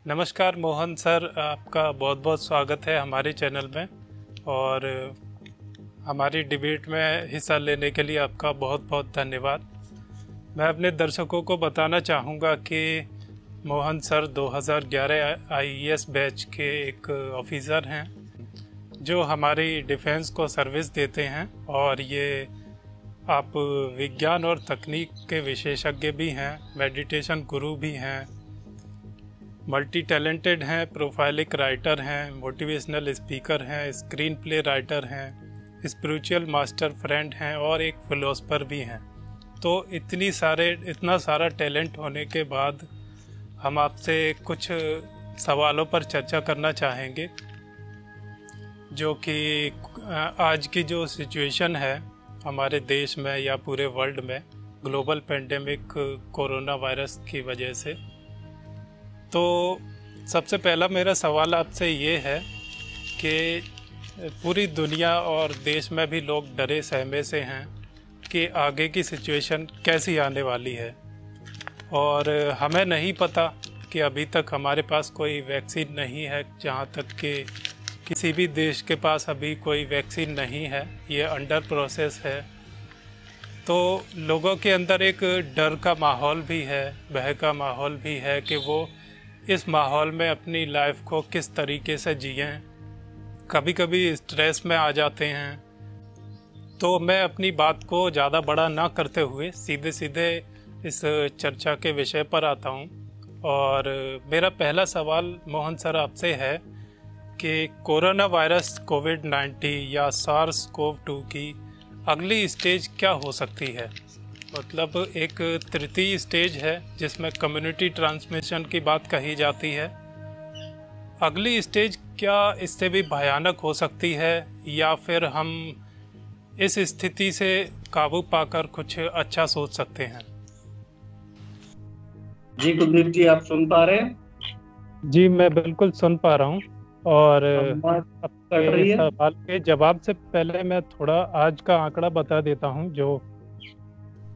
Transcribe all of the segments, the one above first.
नमस्कार मोहन सर, आपका बहुत बहुत स्वागत है हमारे चैनल में। और हमारी डिबेट में हिस्सा लेने के लिए आपका बहुत बहुत धन्यवाद। मैं अपने दर्शकों को बताना चाहूँगा कि मोहन सर 2011 आईएएस बैच के एक ऑफिसर हैं जो हमारी डिफेंस को सर्विस देते हैं, और ये आप विज्ञान और तकनीक के विशेषज्ञ भी हैं, मेडिटेशन गुरु भी हैं, मल्टी टैलेंटेड हैं, प्रोफाइलिक राइटर हैं, मोटिवेशनल स्पीकर हैं, स्क्रीन प्ले राइटर हैं, स्पिरिचुअल मास्टर फ्रेंड हैं और एक फिलोसफर भी हैं। तो इतना सारा टैलेंट होने के बाद हम आपसे कुछ सवालों पर चर्चा करना चाहेंगे, जो कि आज की जो सिचुएशन है हमारे देश में या पूरे वर्ल्ड में ग्लोबल पेंडेमिक कोरोना वायरस की वजह से। तो सबसे पहला मेरा सवाल आपसे ये है कि पूरी दुनिया और देश में भी लोग डरे सहमे से हैं कि आगे की सिचुएशन कैसी आने वाली है, और हमें नहीं पता कि अभी तक हमारे पास कोई वैक्सीन नहीं है। जहाँ तक कि किसी भी देश के पास अभी कोई वैक्सीन नहीं है, ये अंडर प्रोसेस है। तो लोगों के अंदर एक डर का माहौल भी है, भय का माहौल भी है कि वो इस माहौल में अपनी लाइफ को किस तरीके से जिएं। कभी कभी स्ट्रेस में आ जाते हैं। तो मैं अपनी बात को ज़्यादा बड़ा ना करते हुए सीधे सीधे इस चर्चा के विषय पर आता हूँ। और मेरा पहला सवाल मोहन सर आपसे है कि कोरोना वायरस कोविड-19 या SARS-CoV-2 की अगली स्टेज क्या हो सकती है? मतलब एक तृतीय स्टेज है जिसमें कम्युनिटी ट्रांसमिशन की बात कही जाती है। अगली स्टेज क्या इससे भी भयानक हो सकती है, या फिर हम इस स्थिति से काबू पाकर कुछ अच्छा सोच सकते हैं? जी कुलदीप जी, आप सुन पा रहे हैं? जी मैं बिल्कुल सुन पा रहा हूँ। और अपने सवाल के जवाब से पहले मैं थोड़ा आज का आंकड़ा बता देता हूँ जो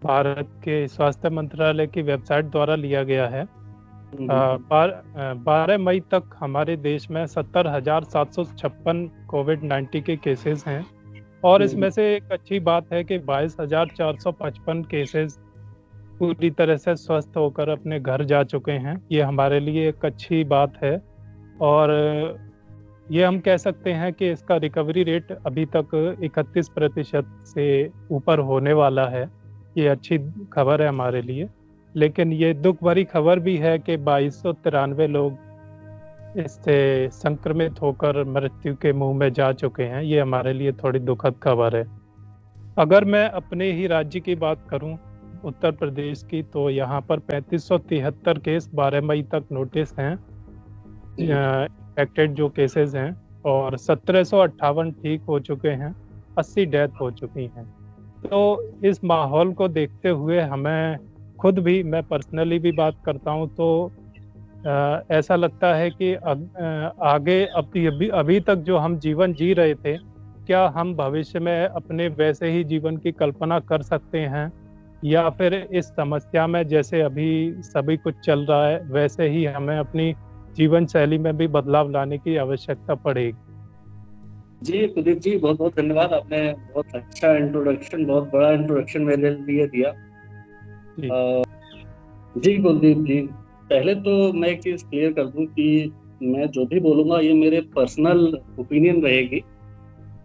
भारत के स्वास्थ्य मंत्रालय की वेबसाइट द्वारा लिया गया है। 12 मई तक हमारे देश में 70,756 कोविड-19 के केसेस हैं, और इसमें से एक अच्छी बात है कि 22,455 केसेस पूरी तरह से स्वस्थ होकर अपने घर जा चुके हैं। ये हमारे लिए एक अच्छी बात है, और ये हम कह सकते हैं कि इसका रिकवरी रेट अभी तक 31% से ऊपर होने वाला है। ये अच्छी खबर है हमारे लिए। लेकिन ये दुख भरी खबर भी है कि 2293 लोग इससे संक्रमित होकर मृत्यु के मुंह में जा चुके हैं। ये हमारे लिए थोड़ी दुखद खबर है। अगर मैं अपने ही राज्य की बात करूं, उत्तर प्रदेश की, तो यहाँ पर 3573 केस 12 मई तक नोटिस हैं, इन्फेक्टेड जो केसेस हैं, और 1758 ठीक हो चुके हैं, 80 डेथ हो चुकी हैं। तो इस माहौल को देखते हुए हमें खुद भी, मैं पर्सनली भी बात करता हूँ, तो ऐसा लगता है कि आगे अभी तक जो हम जीवन जी रहे थे, क्या हम भविष्य में अपने वैसे ही जीवन की कल्पना कर सकते हैं, या फिर इस समस्या में जैसे अभी सभी कुछ चल रहा है वैसे ही हमें अपनी जीवन शैली में भी बदलाव लाने की आवश्यकता पड़ेगी? जी कुलदीप जी, बहुत बहुत धन्यवाद। आपने बहुत अच्छा इंट्रोडक्शन, बहुत बड़ा इंट्रोडक्शन मेरे लिए दिया। जी कुलदीप जी, पहले तो मैं एक चीज़ क्लियर कर दूं कि मैं जो भी बोलूँगा ये मेरे पर्सनल ओपिनियन रहेगी,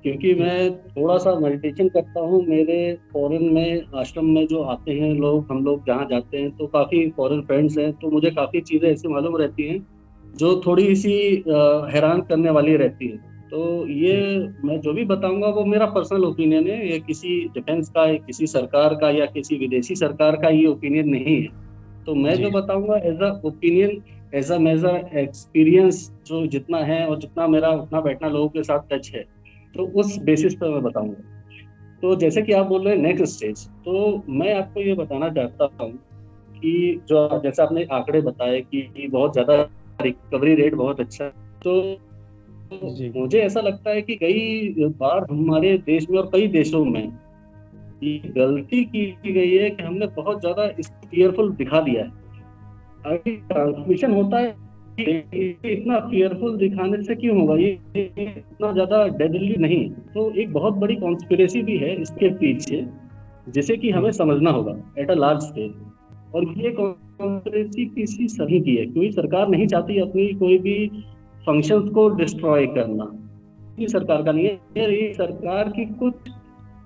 क्योंकि मैं थोड़ा सा मेडिटेशन करता हूँ। मेरे फॉरेन में आश्रम में जो आते हैं लोग, हम लोग जहाँ जाते हैं तो काफ़ी फॉरेन फ्रेंड्स हैं, तो मुझे काफ़ी चीज़ें ऐसी मालूम रहती हैं जो थोड़ी सी हैरान करने वाली रहती है। तो ये मैं जो भी बताऊंगा वो मेरा पर्सनल ओपिनियन है, ये किसी डिफेंस का, किसी सरकार का या किसी विदेशी सरकार का ये ओपिनियन नहीं है। तो मैं जो बताऊंगा as a opinion, as a major experience, जो जितना है और जितना मेरा उठना बैठना लोगों के साथ टच है, तो उस बेसिस पर मैं बताऊंगा। तो जैसे कि आप बोल रहे हैं नेक्स्ट स्टेज, तो मैं आपको ये बताना चाहता हूँ कि जो जैसे आपने आंकड़े बताए कि बहुत ज़्यादा रिकवरी रेट बहुत अच्छा, तो मुझे ऐसा लगता है कि कई बार हमारे देश में और कई देशों में ये गलती की गई है कि हमने बहुत ज्यादा केयरफुल दिखा दिया है। अभी ट्रांसमिशन होता है इतना फेयरफुल दिखाने से क्यों होगा, ये इतना ज्यादा डेडली नहीं। तो एक बहुत बड़ी कॉन्स्पिरेसी भी है इसके पीछे, जिसे कि हमें समझना होगा एट अ लार्ज स्केल। और ये कॉन्स्पिरेसी किसी सभी की है, क्योंकि सरकार नहीं चाहती अपनी कोई भी फंक्शंस को डिस्ट्रॉय करना। ये सरकार का नहीं है, ये सरकार की कुछ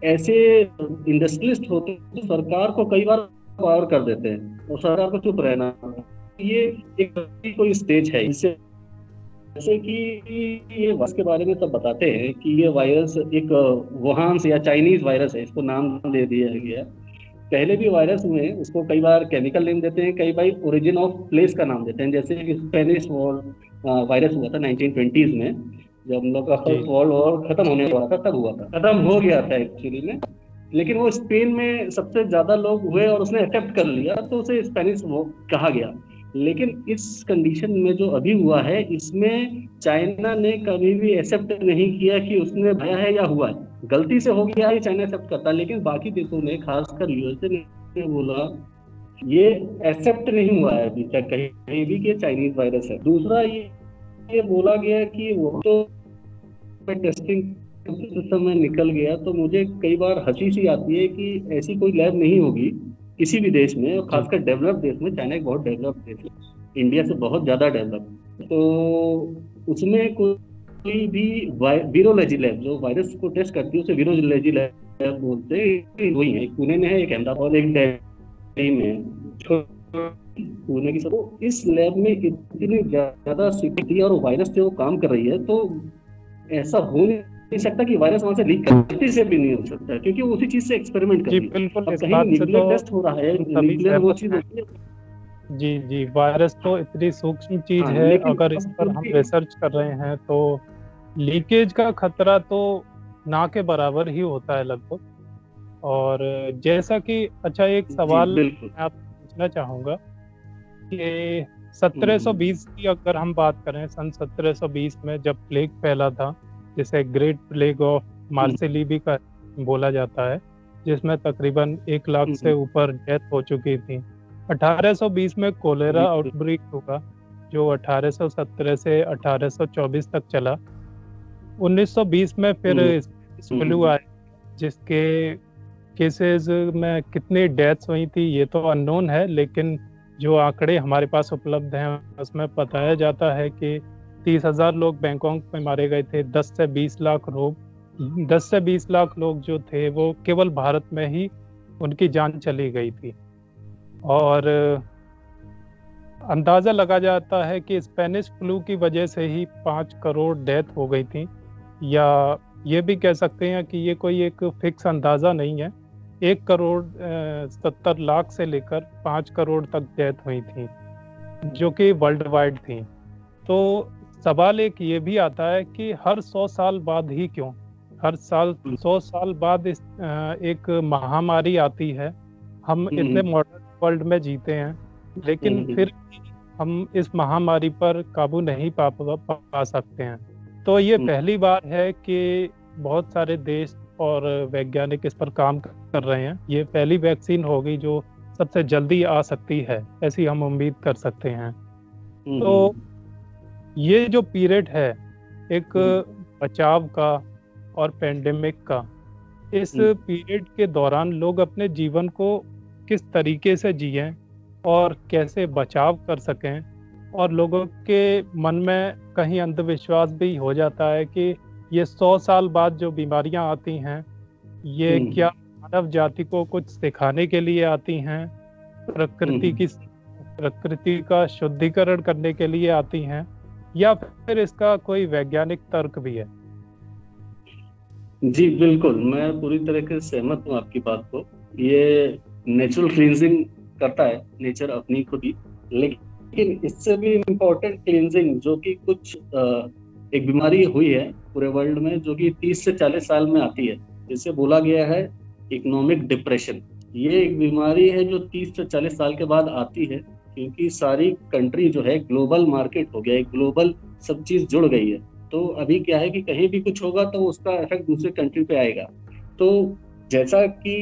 ऐसे इंडस्ट्रियलिस्ट होते हैं जो सरकार को कई बार पावर कर देते हैं और सरकार को चुप रहना। ये एक कोई स्टेज है, इससे जैसे कि ये वायरस के बारे में सब बताते हैं कि ये वायरस एक वुहान से या चाइनीज वायरस है, इसको नाम दे दिया गया। पहले भी वायरस में उसको कई बार केमिकल नेम देते हैं, कई बार ओरिजिन ऑफ प्लेस का नाम देते हैं। जैसे कि स्पेनिश वायरस हुआ था 1920s में, जब हम लोग का फर्स्ट वर्ल्ड वॉर खत्म होने वाला था, तब हुआ था, खत्म हो गया था एक्चुअली में, लेकिन वो स्पेन में सबसे ज्यादा लोग हुए और उसने एक्सेप्ट कर लिया, तो उसे स्पेनिश कहा गया। लेकिन इस कंडीशन में जो अभी हुआ है, इसमें चाइना ने कभी भी एक्सेप्ट नहीं किया कि उसने भया है या हुआ है। गलती से हो गया है चाइना एक्सेप्ट करता, लेकिन बाकी देशों ने, खासकर यूएसए ने बोला ये एक्सेप्ट नहीं हुआ है अभी तक कहीं भी कि चाइनीज वायरस है। दूसरा ये बोला गया कि वो तो टेस्टिंग सिस्टम में निकल गया, तो मुझे कई बार हंसी सी आती है कि ऐसी कोई लैब नहीं होगी किसी भी देश में, और खासकर डेवलप देश में। चाइना एक बहुत डेवलप देश है, इंडिया से बहुत ज्यादा डेवलप, तो उसमें कोई भी वीरोलॉजी लैब जो वायरस को टेस्ट करती है उसे वीरोलॉजी लैब बोलते हैं। वही है, पुणे में है एक, अहमदाबाद और एक दिल्ली में है, पुणे की। तो इस लैब में इतनी ज्यादा सिक्योरिटी और वायरस से वो काम कर रही है, तो ऐसा हो नहीं सकता कि वायरस वहां से लीक करने से भी नहीं हो सकता, क्योंकि वो उसी चीज से एक्सपेरिमेंट कर रही है। बिल्कुल, अब इस कहीं बात से न्यूक्लियर तो टेस्ट हो रहा है, सभी न्यूक्लियर वो सहमत चीज हैं। होती है। जी जी, वायरस तो इतनी सूक्ष्म चीज हाँ, है, लेकिन अगर इस पर हम रिसर्च कर रहे हैं तो लीकेज का खतरा तो ना के बराबर ही होता है लगभग। और जैसा कि अच्छा, एक जी सवाल बिल्कुल। मैं आपसे पूछना चाहूंगा कि 1720 की अगर हम बात करें, सन 1720 में जब प्लेग फैला था, जिसे ग्रेट प्लेग ऑफ मार्सेली भी का बोला जाता है, जिसमें तकरीबन 1 लाख से ऊपर डेथ हो चुकी थी। 1820 में कोलेरा आउटब्रेक हुआ, जो 1817 से 1824 तक चला। 1920 में फिर फ्लू आया, जिसके केसेस में कितनी डेथ्स हुई थी ये तो अननोन है, लेकिन जो आंकड़े हमारे पास उपलब्ध हैं उसमें बताया जाता है कि 30,000 लोग बैंकॉक में मारे गए थे। 10 से 20 लाख लोग जो थे वो केवल भारत में ही उनकी जान चली गई थी। और अंदाज़ा लगा जाता है कि स्पेनिश फ्लू की वजह से ही 5 करोड़ डेथ हो गई थी, या ये भी कह सकते हैं कि ये कोई एक फिक्स अंदाज़ा नहीं है। 1,70,00,000 से लेकर 5 करोड़ तक डेथ हुई थी, जो कि वर्ल्ड वाइड थी। तो सवाल एक ये भी आता है कि हर 100 साल बाद ही क्यों, हर साल 100 साल बाद एक महामारी आती है। हम इतने मॉडर्न वर्ल्ड में जीते हैं, लेकिन फिर हम इस महामारी पर काबू नहीं पा सकते हैं। तो ये पहली बार है कि बहुत सारे देश और वैज्ञानिक इस पर काम कर रहे हैं। ये पहली वैक्सीन होगी जो सबसे जल्दी आ सकती है, ऐसी हम उम्मीद कर सकते हैं। तो ये जो पीरियड है एक बचाव का और पेंडेमिक का, इस पीरियड के दौरान लोग अपने जीवन को किस तरीके से जिएं और कैसे बचाव कर सकें। और लोगों के मन में कहीं अंधविश्वास भी हो जाता है कि ये 100 साल बाद जो बीमारियां आती हैं, ये क्या मानव जाति को कुछ सिखाने के लिए आती हैं, प्रकृति का शुद्धिकरण करने के लिए आती हैं, या फिर इसका कोई वैज्ञानिक तर्क भी है? जी बिल्कुल, मैं पूरी तरह से सहमत हूँ आपकी बात को। ये नेचुरल क्लींजिंग करता है नेचर अपनी खुद ही, लेकिन इससे भी इम्पोर्टेंट क्लींजिंग जो कि कुछ एक बीमारी हुई है पूरे वर्ल्ड में, जो कि 30 से 40 साल में आती है, जिसे बोला गया है इकोनॉमिक डिप्रेशन। ये एक बीमारी है जो 30 से 40 साल के बाद आती है, क्योंकि सारी कंट्री जो है ग्लोबल मार्केट हो गया है, ग्लोबल सब चीज जुड़ गई है। तो अभी क्या है कि कहीं भी कुछ होगा तो उसका इफेक्ट दूसरे कंट्री पे आएगा। तो जैसा कि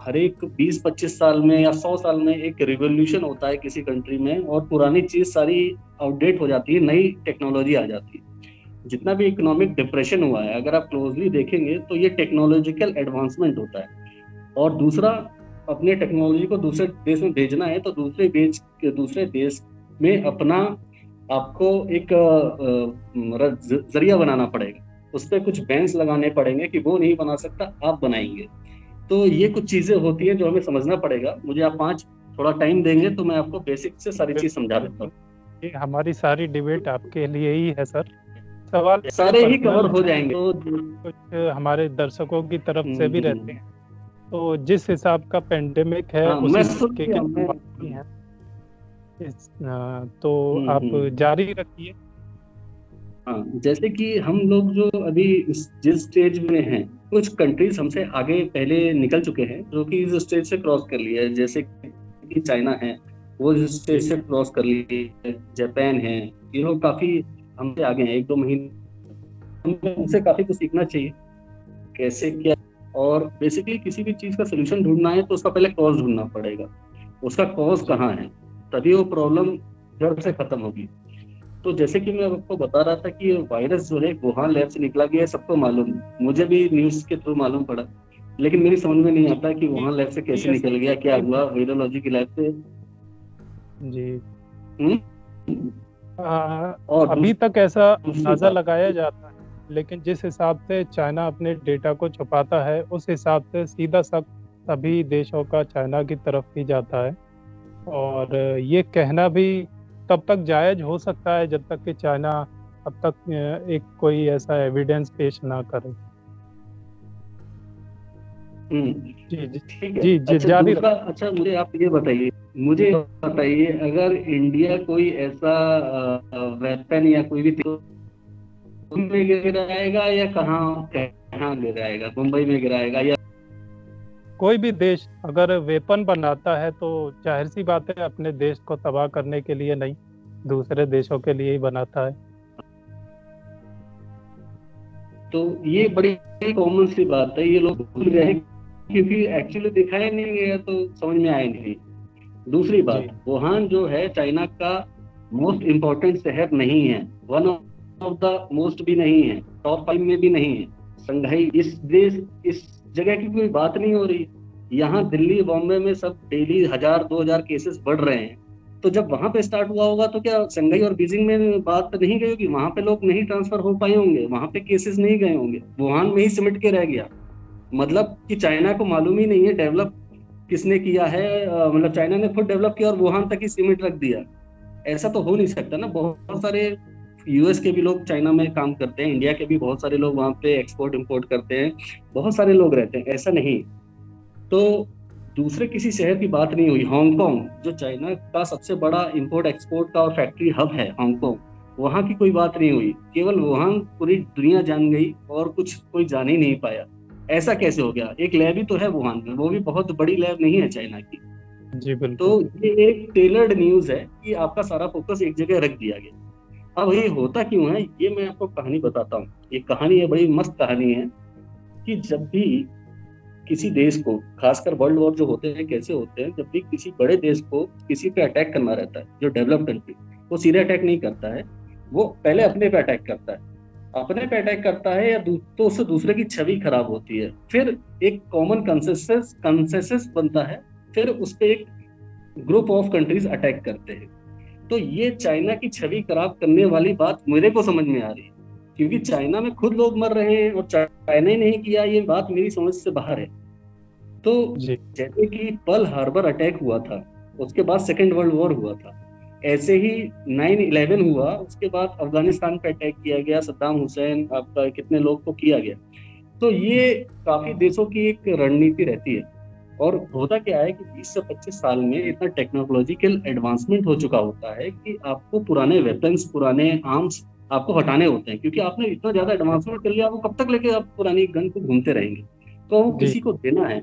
हर एक 20-25 साल में या 100 साल में एक रिवोल्यूशन होता है किसी कंट्री में, और पुरानी चीज सारी आउटडेट हो जाती है, नई टेक्नोलॉजी आ जाती है। जितना भी इकोनॉमिक डिप्रेशन हुआ है, अगर आप क्लोजली देखेंगे तो ये टेक्नोलॉजिकल एडवांसमेंट होता है। और दूसरा, अपने टेक्नोलॉजी को दूसरे देश में भेजना है तो दूसरे देश में अपना आपको एक जरिया बनाना पड़ेगा, उस पर कुछ बैन्स लगाने पड़ेंगे कि वो नहीं बना सकता, आप बनाएंगे। तो ये कुछ चीजें होती हैं जो हमें समझना पड़ेगा। मुझे आप 5 थोड़ा टाइम देंगे तो मैं आपको बेसिक से सारी चीज समझा देता हूँ। ये हमारी सारी डिबेट आपके लिए ही है सर। सवाल सारे ही कवर हो जाएंगे। तो कुछ हमारे दर्शकों की तरफ से भी रहते हैं, तो जिस हिसाब का पेंडेमिक है उसी तरीके के सवाल हैं। तो आप जारी रखिए। हाँ, जैसे कि हम लोग जो अभी जिस स्टेज में हैं, कुछ कंट्रीज हमसे आगे पहले निकल चुके हैं जो कि इस स्टेज से क्रॉस कर लिया है। जैसे कि चाइना है, वो इस स्टेज से क्रॉस कर लिया है। जापान है, ये लोग काफी हमसे आगे हैं, 1-2 महीने। हमें उनसे काफी कुछ सीखना चाहिए, कैसे क्या। और बेसिकली किसी भी चीज का सोल्यूशन ढूंढना है तो उसका पहले कॉज ढूंढना पड़ेगा, उसका कॉज कहाँ है, तभी वो प्रॉब्लम जड़ से खत्म होगी। तो जैसे कि मैं आपको बता रहा था कि वायरस जो है वुहान लैब से निकला गया है, सबको मालूम, मुझे भी न्यूज के थ्रू मालूम पड़ा, लेकिन मेरी समझ में नहीं आता कि वुहान लैब से कैसे निकल गया, क्या हुआ वायरोलॉजी की लैब से जी। और अभी तक ऐसा अंदाजा लगाया जाता है, लेकिन जिस हिसाब से चाइना अपने डेटा को छुपाता है उस हिसाब से सीधा शक सभी देशों का चाइना की तरफ ही जाता है। और ये कहना भी तब तक जायज हो सकता है जब तक कि चाइना अब तक एक कोई ऐसा एविडेंस पेश ना करे। जी ठीक है। अच्छा मुझे आप ये बताइए, अगर इंडिया कोई ऐसा वेपन या कोई भी में गिराएगा या कहाँ गिराएगा, मुंबई में गिराएगा, या कोई भी देश अगर वेपन बनाता है तो जाहिर सी बात है अपने देश को तबाह करने के लिए नहीं, दूसरे देशों के लिए ही बनाता है। तो ये बड़ी कॉमन सी बात है, ये लोग भूल गए क्योंकि एक्चुअली दिखाया नहीं गया तो समझ में आया नहीं। दूसरी बात, वुहान जो है चाइना का मोस्ट इम्पोर्टेंट शहर नहीं है, वन ऑफ द मोस्ट भी नहीं है, टॉप 5 में भी नहीं है। संघाई इस जगह की कोई बात नहीं हो रही। यहाँ दिल्ली बॉम्बे में सब डेली 1000-2000 केसेस बढ़ रहे हैं, तो जब वहां पे स्टार्ट हुआ होगा तो क्या संघाई और बीजिंग में बात नहीं गई होगी, वहां पे लोग नहीं ट्रांसफर हो पाए होंगे, वहां पे केसेस नहीं गए होंगे, वुहान में ही सिमट के रह गया। मतलब कि चाइना को मालूम ही नहीं है डेवलप किसने किया है, मतलब चाइना ने खुद डेवलप किया और वुहान तक ही सीमित रख दिया। ऐसा तो हो नहीं सकता ना। बहुत सारे यूएस के भी लोग चाइना में काम करते हैं, इंडिया के भी बहुत सारे लोग वहां पे एक्सपोर्ट इंपोर्ट करते हैं, बहुत सारे लोग रहते हैं, ऐसा नहीं। तो दूसरे किसी शहर की बात नहीं हुई। हांगकांग जो चाइना का सबसे बड़ा इंपोर्ट एक्सपोर्ट का और फैक्ट्री हब है हांगकांग, वहां की कोई बात नहीं हुई, केवल वुहान पूरी दुनिया जान गई और कुछ कोई जान ही नहीं पाया। ऐसा कैसे हो गया? एक लैब ही तो है वुहान में, वो भी बहुत बड़ी लैब नहीं है चाइना की। जी बिल्कुल। तो ये एक टेलर्ड न्यूज है कि आपका सारा फोकस एक जगह रख दिया गया। अब ये होता क्यों है, ये मैं आपको कहानी बताता हूँ। ये कहानी है, बड़ी मस्त कहानी है कि जब भी किसी देश को, खासकर वर्ल्ड वॉर जो होते हैं कैसे होते हैं, जब भी किसी बड़े देश को किसी पे अटैक करना रहता है, जो डेवलप्ड कंट्री, वो सीधे अटैक नहीं करता है, वो पहले अपने पे अटैक करता है। अपने पे अटैक करता है या तो उससे दूसरे की छवि खराब होती है, फिर एक कॉमन कंसेंसस बनता है, फिर उस पर एक ग्रुप ऑफ कंट्रीज अटैक करते हैं। तो ये चाइना की छवि खराब करने वाली बात मेरे को समझ में आ रही है, क्योंकि चाइना में खुद लोग मर रहे हैं और चाइना ही नहीं किया, ये बात मेरी समझ से बाहर है। तो जैसे कि पर्ल हार्बर अटैक हुआ था, उसके बाद सेकेंड वर्ल्ड वॉर हुआ था, ऐसे ही 9/11 हुआ, उसके बाद अफगानिस्तान पे अटैक किया गया, सद्दाम हुसैन, आपका कितने लोग को किया गया। तो ये काफी देशों की एक रणनीति रहती है। और होता क्या है कि 20 से 25 साल में इतना टेक्नोलॉजिकल एडवांसमेंट हो चुका होता है कि आपको पुराने वेपन्स, पुराने आर्म्स आपको हटाने होते हैं, क्योंकि आपने इतना ज्यादा एडवांसमेंट कर लिया, वो कब तक लेके आप पुरानी गन को घूमते रहेंगे। तो वो किसी को देना है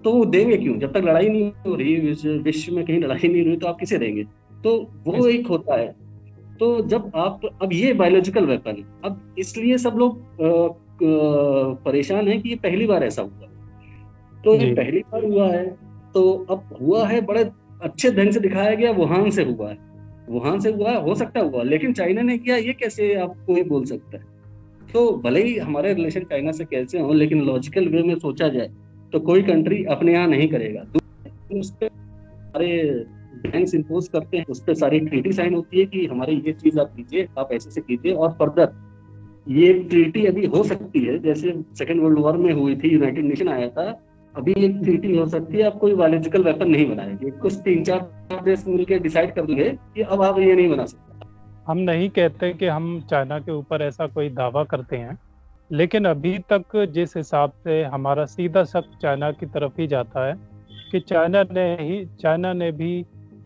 तो वो देंगे क्यों? जब तक लड़ाई नहीं हो रही, विश्व में कहीं लड़ाई नहीं हो रही, तो आप किसे देंगे? तो वो एक होता है। तो जब आप, अब ये बायोलॉजिकल वेपन है, अब इसलिए सब लोग परेशान हैं कि ये पहली बार ऐसा हुआ। तो ये जी। पहली बार हुआ है। तो अब हुआ है बड़े अच्छे ढंग से दिखाया गया, वुहान से हुआ है, वुहान से हुआ है, हो सकता है हुआ, लेकिन चाइना ने किया, ये कैसे आपको ये बोल सकता है? तो भले ही हमारे रिलेशन चाइना से कैसे हो, लेकिन लॉजिकल वे में सोचा जाए तो कोई कंट्री अपने यहाँ नहीं करेगा। उस पे सारे बैंक्स इम्पोज करते हैं, उस पर सारी ट्रीटी साइन होती है कि हमारी ये चीज आप कीजिए, आप ऐसे से कीजिए, और फर्दर ये ट्रीटी अभी हो सकती है, जैसे सेकेंड वर्ल्ड वॉर में हुई थी, यूनाइटेड नेशन आया था, अभी एक ट्रीटी हो सकती है, आप कोई बायोलॉजिकल वेपन नहीं बनाएंगे, कुछ 3-4 देश मिलकर डिसाइड कर लेंगे कि अब आप ये नहीं बना सकते। हम नहीं कहते कि हम चाइना के ऊपर ऐसा कोई दावा करते हैं, लेकिन अभी तक जिस हिसाब से हमारा सीधा शक चाइना की तरफ ही जाता है कि चाइना ने भी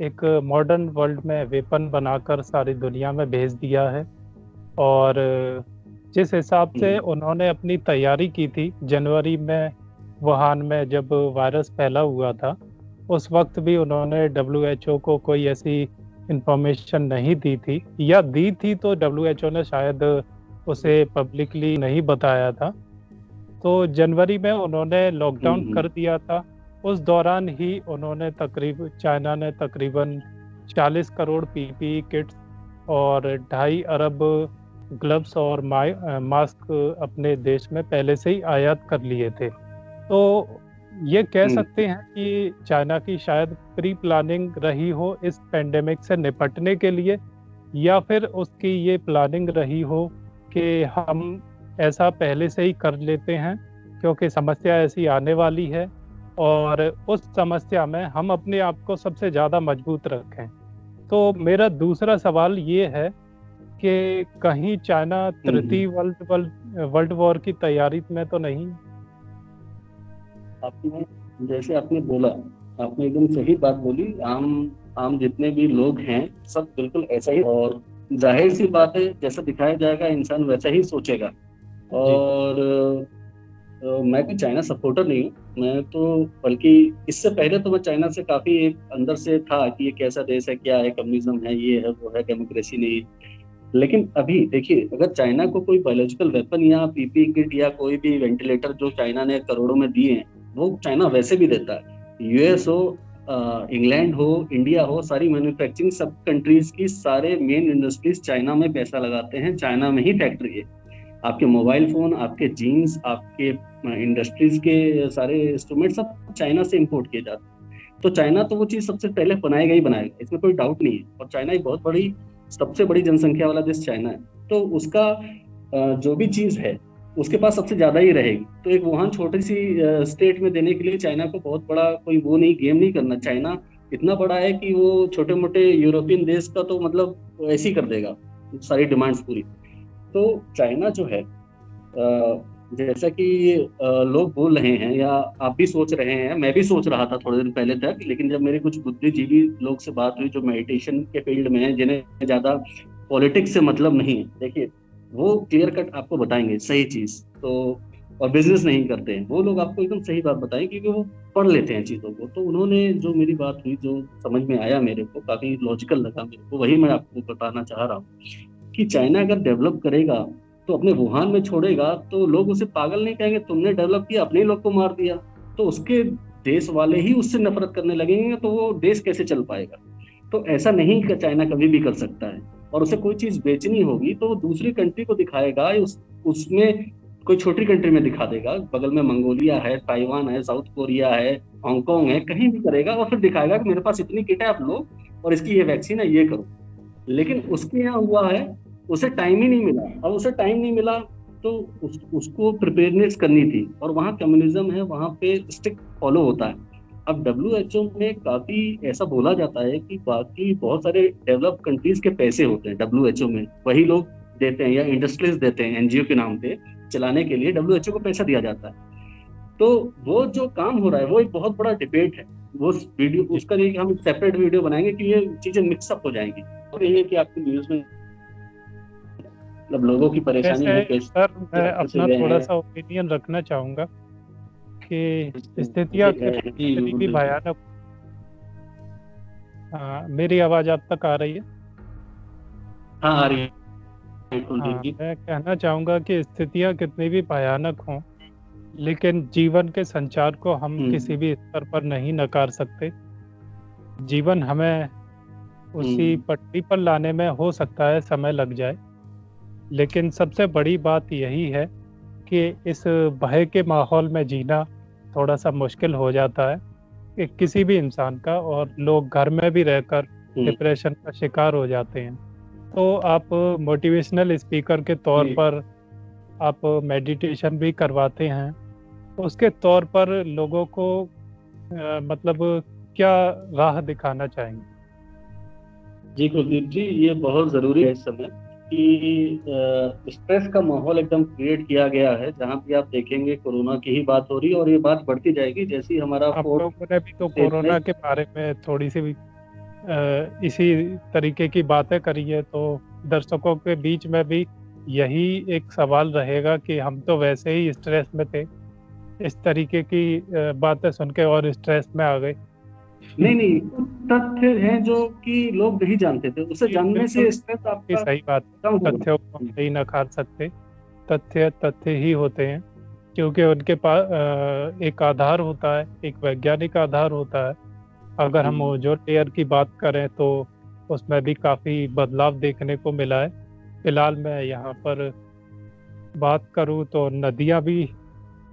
एक मॉडर्न वर्ल्ड में वेपन बनाकर सारी दुनिया में भेज दिया है। और जिस हिसाब से उन्होंने अपनी तैयारी की थी जनवरी में वुहान में जब वायरस फैला हुआ था, उस वक्त भी उन्होंने WHO को कोई ऐसी इंफॉर्मेशन नहीं दी थी, या दी थी तो WHO ने शायद उसे पब्लिकली नहीं बताया था। तो जनवरी में उन्होंने लॉकडाउन कर दिया था। उस दौरान ही उन्होंने चाइना ने तकरीबन 40 करोड़ PPE किट्स और 2.5 अरब ग्लव्स और मास्क अपने देश में पहले से ही आयात कर लिए थे। तो ये कह सकते हैं कि चाइना की शायद प्री प्लानिंग रही हो इस पेंडेमिक से निपटने के लिए, या फिर उसकी ये प्लानिंग रही हो कि हम ऐसा पहले से ही कर लेते हैं क्योंकि समस्या ऐसी आने वाली है और उस समस्या में हम अपने आप को सबसे ज़्यादा मजबूत रखें। तो मेरा दूसरा सवाल ये है कि कहीं चाइना तृतीय वर्ल्ड वॉर की तैयारी में तो नहीं? आपने जैसे आपने बोला, आपने एकदम सही बात बोली। आम जितने भी लोग हैं सब बिल्कुल ऐसा ही, और जाहिर सी बात है जैसा दिखाया जाएगा इंसान वैसा ही सोचेगा। और मैं कोई चाइना सपोर्टर नहीं हूँ, मैं तो बल्कि इससे पहले तो मैं चाइना से काफी एक अंदर से था कि ये कैसा देश है, क्या है, कम्युनिज्म है, ये है, वो है, डेमोक्रेसी नहीं। लेकिन अभी देखिए, अगर चाइना को कोई बायोलॉजिकल वेपन या PPE किट या कोई भी वेंटिलेटर जो चाइना ने करोड़ों में दिए हैं, वो चाइना वैसे भी देता है। US हो, इंग्लैंड हो, इंडिया हो, सारी मैन्युफैक्चरिंग सब कंट्रीज की सारे मेन इंडस्ट्रीज चाइना में पैसा लगाते हैं, चाइना में ही फैक्ट्री है। आपके मोबाइल फोन, आपके जीन्स, आपके इंडस्ट्रीज के सारे इंस्ट्रूमेंट सब चाइना से इंपोर्ट किए जाते हैं। तो चाइना तो वो चीज सबसे पहले बनाएगा ही बनाएगा, इसमें कोई डाउट नहीं है। और चाइना एक बहुत बड़ी, सबसे बड़ी जनसंख्या वाला देश चाइना है, तो उसका जो भी चीज है उसके पास सबसे ज्यादा ही रहेगी। तो एक वुहान छोटी सी स्टेट में देने के लिए चाइना को बहुत बड़ा कोई वो नहीं, गेम नहीं करना। चाइना इतना बड़ा है कि वो छोटे मोटे यूरोपियन देश का तो मतलब ऐसे ही कर देगा सारी डिमांड्स पूरी। तो चाइना जो है, जैसा कि लोग बोल रहे हैं या आप भी सोच रहे हैं, मैं भी सोच रहा था थोड़े दिन पहले तक, लेकिन जब मेरे कुछ बुद्धिजीवी लोग से बात हुई जो मेडिटेशन के फील्ड में है, जिन्हें ज्यादा पॉलिटिक्स से मतलब नहीं है, देखिए वो क्लियर कट आपको बताएंगे सही चीज। तो और बिजनेस नहीं करते हैं वो लोग, आपको एकदम सही बात बताएंगे क्योंकि वो पढ़ लेते हैं चीजों को। तो उन्होंने जो मेरी बात हुई, जो समझ में आया मेरे को, काफी लॉजिकल लगा मेरे को, वही मैं आपको बताना चाह रहा हूँ कि चाइना अगर डेवलप करेगा तो अपने वुहान में छोड़ेगा तो लोग उसे पागल नहीं कहेंगे, तुमने डेवलप किया, अपने लोग को मार दिया। तो उसके देश वाले ही उससे नफरत करने लगेंगे, तो वो देश कैसे चल पाएगा? तो ऐसा नहीं कि चाइना कभी भी कर सकता है। और उसे कोई चीज बेचनी होगी तो वो दूसरी कंट्री को दिखाएगा, उसमें कोई छोटी कंट्री में दिखा देगा, बगल में मंगोलिया है, ताइवान है, साउथ कोरिया है, हांगकांग है, कहीं भी करेगा और फिर दिखाएगा कि मेरे पास इतनी किट है, आप लो, और इसकी ये वैक्सीन है, ये करो। लेकिन उसके यहाँ हुआ है, उसे टाइम ही नहीं मिला। अब उसे टाइम नहीं मिला तो उसको प्रिपेयरनेस करनी थी, और वहाँ कम्युनिज्म है, वहाँ पे स्ट्रिक्ट फॉलो होता है। अब WHO में काफी ऐसा बोला जाता है कि बाकी बहुत सारे डेवलप कंट्रीज के पैसे होते हैं WHO में, वही लोग देते हैं या इंडस्ट्रीज देते हैं NGO के नाम पे चलाने के लिए, WHO को पैसा दिया जाता है। तो वो जो काम हो रहा है वो एक बहुत बड़ा डिबेट है। वो वीडियो उसका नहीं कि हम सेपरेट वीडियो बनाएंगे कि ये चीजें मिक्सअप हो जाएंगी। और ये कि आपकी न्यूज में मतलब लोगों की परेशानी है कैसे। सर मैं अपना थोड़ा सा ओपिनियन रखना चाहूंगा कि स्थितियां कितनी भी भयानक। मेरी आवाज आप तक आ रही है? हाँ आ रही है। मैं कहना चाहूंगा कि स्थितियां कितनी भी भयानक हों, लेकिन जीवन के संचार को हम किसी हम्म। भी स्तर पर नहीं नकार सकते। जीवन हमें उसी हम्म। पटरी पर लाने में हो सकता है समय लग जाए, लेकिन सबसे बड़ी बात यही है कि इस भय के माहौल में जीना थोड़ा सा मुश्किल हो जाता है कि किसी भी इंसान का, और लोग घर में भी रहकर हम्म। डिप्रेशन का शिकार हो जाते हैं। तो आप मोटिवेशनल स्पीकर के तौर जी। पर आप मेडिटेशन भी करवाते हैं, उसके तौर पर लोगों को मतलब क्या राह दिखाना चाहेंगे? जी कुलदीप जी, ये बहुत जरूरी है इस समय कि स्ट्रेस का माहौल एकदम क्रिएट किया गया है। जहाँ भी आप देखेंगे कोरोना की ही बात हो रही है, और ये बात बढ़ती जाएगी जैसे ही हमारा आप फोर्थ लोगों ने भी तो स्टेज में। कोरोना के बारे में थोड़ी सी भी इसी तरीके की बातें करी है, तो दर्शकों के बीच में भी यही एक सवाल रहेगा कि हम तो वैसे ही स्ट्रेस में थे, इस तरीके की बातें सुन के और स्ट्रेस में आ गए। नहीं नहीं, कुछ तथ्य हैं जो कि लोग नहीं जानते थे, उसे ये जानने बिल्कुल से स्ट्रेस ये आपका सही बात कम है, होगा। तथ्यों को हम नहीं नकार सकते। तथ्य तथ्य ही होते हैं, क्योंकि उनके पास एक आधार होता है, एक वैज्ञानिक आधार होता है। अगर हम हम्म। ओजोन लेयर की बात करें तो उसमें भी काफ़ी बदलाव देखने को मिला है। फिलहाल मैं यहाँ पर बात करूँ तो नदियाँ भी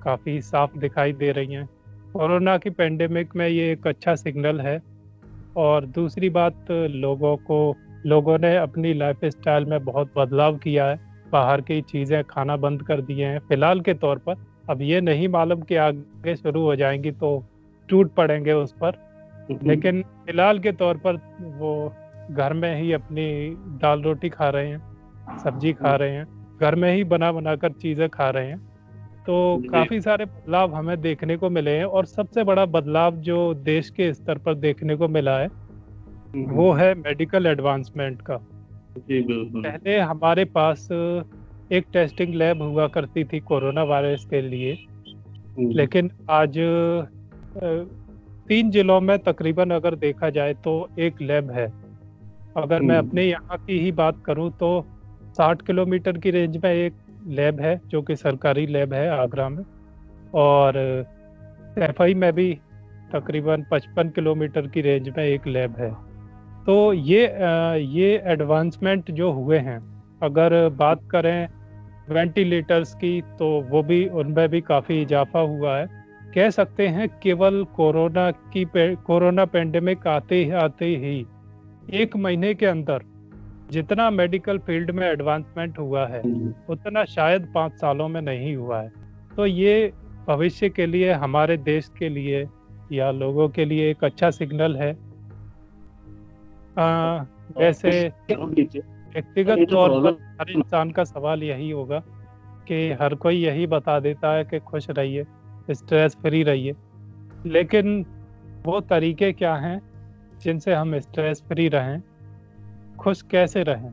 काफ़ी साफ दिखाई दे रही हैं। कोरोना की पेंडेमिक में ये एक अच्छा सिग्नल है। और दूसरी बात, लोगों ने अपनी लाइफ स्टाइल में बहुत बदलाव किया है, बाहर की चीज़ें खाना बंद कर दिए हैं फिलहाल के तौर पर। अब ये नहीं मालूम कि आगे शुरू हो जाएंगी तो टूट पड़ेंगे उस पर, लेकिन फिलहाल के तौर पर वो घर में ही अपनी दाल रोटी खा रहे हैं, सब्जी खा रहे हैं, घर में ही बना बना कर चीज़ें खा रहे हैं। तो जी। काफ़ी सारे बदलाव हमें देखने को मिले हैं, और सबसे बड़ा बदलाव जो देश के स्तर पर देखने को मिला है वो है मेडिकल एडवांसमेंट का। जी बिल्कुल। पहले हमारे पास एक टेस्टिंग लैब हुआ करती थी कोरोना वायरस के लिए, हम्म। लेकिन आज 3 जिलों में तकरीबन अगर देखा जाए तो एक लैब है। अगर मैं हम्म। अपने यहाँ की ही बात करूँ तो 60 किलोमीटर की रेंज में एक लैब है जो कि सरकारी लैब है आगरा में, और सैफई में भी तकरीबन 55 किलोमीटर की रेंज में एक लैब है। तो ये एडवांसमेंट जो हुए हैं, अगर बात करें वेंटिलेटर्स की तो वो भी, उनमें भी काफ़ी इजाफा हुआ है। कह सकते हैं केवल कोरोना पेंडेमिक आते ही 1 महीने के अंदर जितना मेडिकल फील्ड में एडवांसमेंट हुआ है उतना शायद 5 सालों में नहीं हुआ है। तो ये भविष्य के लिए, हमारे देश के लिए या लोगों के लिए एक अच्छा सिग्नल है। वैसे व्यक्तिगत ये जो तौर पर प्रॉब्लम। हर इंसान का सवाल यही होगा कि हर कोई यही बता देता है कि खुश रहिए, स्ट्रेस फ्री रहिए, लेकिन वो तरीके क्या हैं जिनसे हम स्ट्रेस फ्री रहें, खुश कैसे रहें?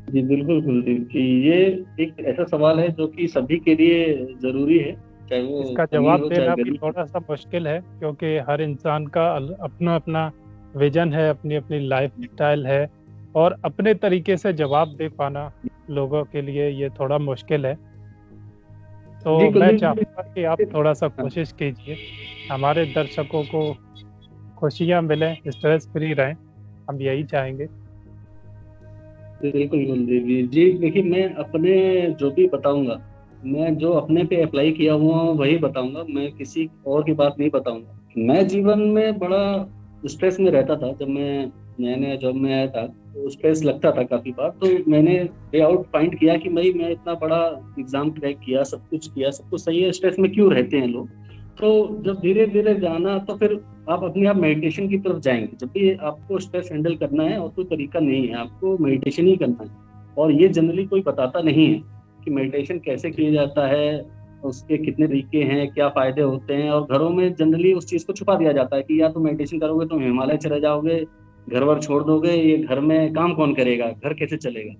जी बिल्कुल कुलदीप जी, ये एक ऐसा सवाल है जो कि सभी के लिए जरूरी है, चाहे वो इसका अमीर जवाब हो चाहे देना भी गरीब। थोड़ा सा मुश्किल है, क्योंकि हर इंसान का अपना अपना विजन है, अपनी अपनी लाइफ स्टाइल है, और अपने तरीके से जवाब दे पाना लोगों के लिए ये थोड़ा मुश्किल है। तो जी मैं कुलदीप चाहूँगा कि आप जी। थोड़ा सा हाँ, कोशिश कीजिए, हमारे दर्शकों को खुशियाँ मिलें, स्ट्रेस फ्री रहें, हम यही चाहेंगे। बिल्कुल कुलदीप जी जी, देखिए मैं अपने जो भी बताऊंगा, मैं जो अपने पे अप्लाई किया हुआ हूँ वही बताऊंगा, मैं किसी और की बात नहीं बताऊंगा। मैं जीवन में बड़ा स्ट्रेस में रहता था। जब मैं नया नया जॉब में आया था तो स्ट्रेस लगता था काफी बार। तो मैंने वे आउट फाइंड किया कि भाई मैं इतना बड़ा एग्जाम क्रैक किया, सब कुछ किया, सब कुछ सही है, स्ट्रेस में क्यों रहते हैं लोग। तो जब धीरे धीरे जाना तो फिर आप अपने आप मेडिटेशन की तरफ जाएंगे। जब भी आपको स्ट्रेस हैंडल करना है और कोई तरीका नहीं है, आपको मेडिटेशन ही करना है। और ये जनरली कोई बताता नहीं है कि मेडिटेशन कैसे जी किया जाता है, उसके कितने तरीके हैं, क्या फायदे होते हैं। और घरों में जनरली उस चीज को छुपा दिया जाता है कि या तो मेडिटेशन करोगे तो हिमालय चले जाओगे, घर वर छोड़ दोगे, ये घर में काम कौन करेगा, घर कैसे चलेगा।